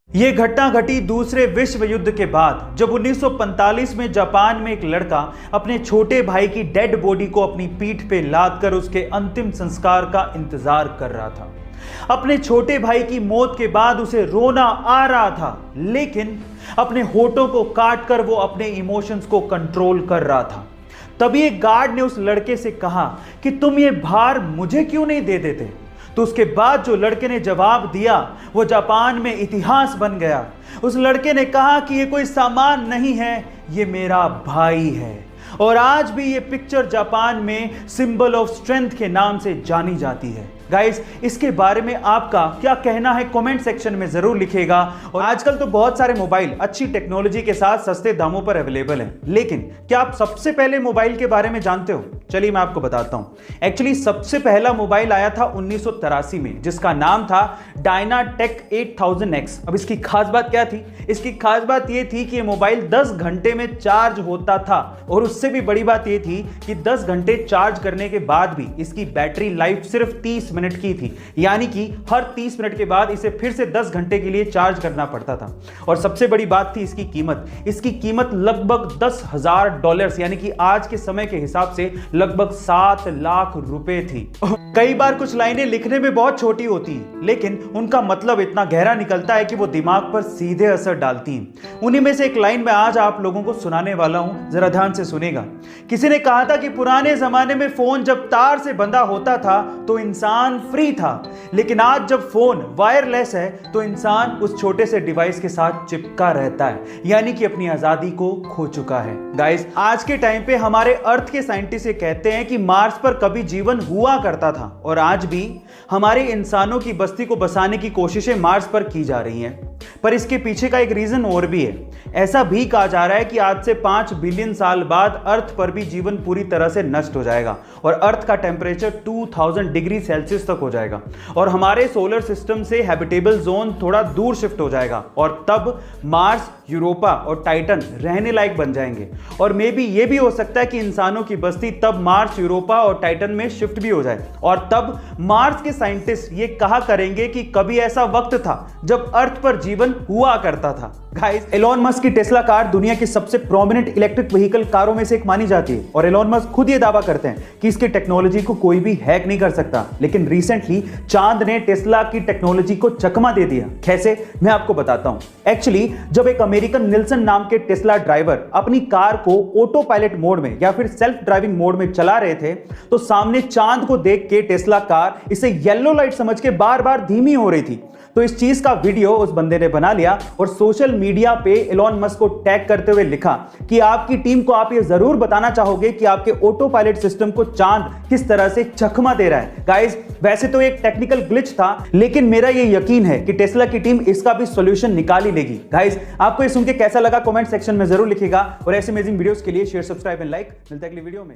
ये घटना घटी दूसरे विश्व युद्ध के बाद, जब 1945 में जापान में एक लड़का अपने छोटे भाई की डेड बॉडी को अपनी पीठ पे लादकर उसके अंतिम संस्कार का इंतजार कर रहा था। अपने छोटे भाई की मौत के बाद उसे रोना आ रहा था, लेकिन अपने होठों को काटकर वो अपने इमोशंस को कंट्रोल कर रहा था। तभी एक गार्ड ने उस लड़के से कहा कि तुम ये भार मुझे क्यों नहीं दे देते। तो उसके बाद जो लड़के ने जवाब दिया वो जापान में इतिहास बन गया। उस लड़के ने कहा कि ये कोई सामान नहीं है, ये मेरा भाई है। और आज भी ये पिक्चर जापान में सिंबल ऑफ स्ट्रेंथ के नाम से जानी जाती है। गाइस, इसके बारे में आपका क्या कहना है कमेंट सेक्शन में जरूर लिखिएगा। और आजकल तो बहुत सारे मोबाइल अच्छी टेक्नोलॉजी के साथ सस्ते दामों पर अवेलेबल हैं, लेकिन क्या आप सबसे पहले मोबाइल के बारे में जानते हो? चलिए मैं आपको बताता हूं। एक्चुअली सबसे पहला मोबाइल आया था 1983 में, जिसका नाम था डायनाटेक 8000X। अब इसकी खास बात क्या थी? इसकी खास बात यह थी कि ये मोबाइल 10 घंटे में चार्ज होता था, और उससे भी बड़ी बात यह थी कि 10 घंटे चार्ज करने के बाद भी इसकी बैटरी लाइफ सिर्फ 30 मिनट की थी, यानी कि हर 30 मिनट के बाद इसे फिर से 10 घंटे के लिए चार्ज करना पड़ता था। और सबसे बड़ी बात थी इसकी कीमत। इसकी कीमत लगभग $10,000 यानी कि आज के समय के हिसाब से लगभग 7 लाख रुपए थी। कई बार कुछ लाइनें लिखने में बहुत छोटी होती हैं, लेकिन उनका मतलब इतना गहरा निकलता है कि वो दिमाग पर सीधे असर डालती हैं। उन्हीं में से एक लाइन मैं आज आप लोगों को सुनाने वाला हूं, जरा ध्यान से सुनेगा। किसी ने कहा था कि पुराने जमाने में फोन जब तार से बंधा होता था तो इंसान फ्री था, लेकिन आज जब फोन वायरलेस है तो इंसान उस छोटे से डिवाइस के साथ चिपका रहता है, यानी कि अपनी आजादी को खो चुका है। गाइस, आज के टाइम पे हमारे अर्थ के साइंटिस्ट ये कहते हैं कि मार्स पर कभी जीवन हुआ करता था, और आज भी हमारे इंसानों की बस्ती को बसाने की कोशिशें मार्स पर की जा रही हैं। पर इसके पीछे का एक रीजन और भी है। ऐसा भी कहा जा रहा है कि आज से 5 बिलियन साल बाद अर्थ पर भी जीवन पूरी तरह से नष्ट हो जाएगा, और अर्थ का टेम्परेचर 2000 डिग्री सेल्सियस तक हो जाएगा, और हमारे सोलर सिस्टम से हैबिटेबल जोन थोड़ा दूर शिफ्ट हो जाएगा, और तब मार्स, यूरोपा और टाइटन रहने लायक बन जाएंगे। और मे बी ये भी हो सकता है कि इंसानों की बस्ती तब मार्स, यूरोपा और टाइटन में शिफ्ट भी हो जाए, और तब मार्स के साइंटिस्ट ये कहा करेंगे कि कभी ऐसा वक्त था जब अर्थ पर जीवन हुआ करता था। गाइस, एलोन मस्क की टेस्ला कार दुनिया की सबसे प्रोमिनेंट इलेक्ट्रिक व्हीकल कारों में से एक मानी जाती है, और एलोन मस्क खुद ये दावा करते हैं कि इसकी टेक्नोलॉजी को कोई भी हैक नहीं कर सकता। लेकिन रिसेंटली चांद ने टेस्ला की टेक्नोलॉजी को चकमा दे दिया। कैसे? मैं आपको बताता हूं। एक्चुअली जब एक अमेरिकन निल्सन नाम के टेस्ला ड्राइवर अपनी कार को ऑटो पायलट मोड में या फिर सेल्फ ड्राइविंग मोड में चला रहे थे, तो सामने चांद को देख के टेस्ला कार इसे येलो लाइट समझ के बार बार धीमी हो रही थी। तो इस चीज का वीडियो उस बंदे ने बना लिया और सोशल मीडिया पे एलोन मस्क को टैग करते हुए लिखा कि आपकी टीम को आप ये जरूर बताना चाहोगे कि आपके ऑटो पायलट सिस्टम को चांद किस तरह से चकमा दे रहा है। गाइस, वैसे तो एक टेक्निकल ग्लिच था, लेकिन मेरा ये यकीन है कि टेस्ला की टीम इसका भी सॉल्यूशन निकाल ही लेगी। गाइस, आपको ये सुन के कैसा लगा कमेंट सेक्शन में जरूर लिखिएगा, और ऐसे अमेजिंग वीडियोस के लिए शेयर, सब्सक्राइब एंड लाइक। मिलते हैं अगली वीडियो में।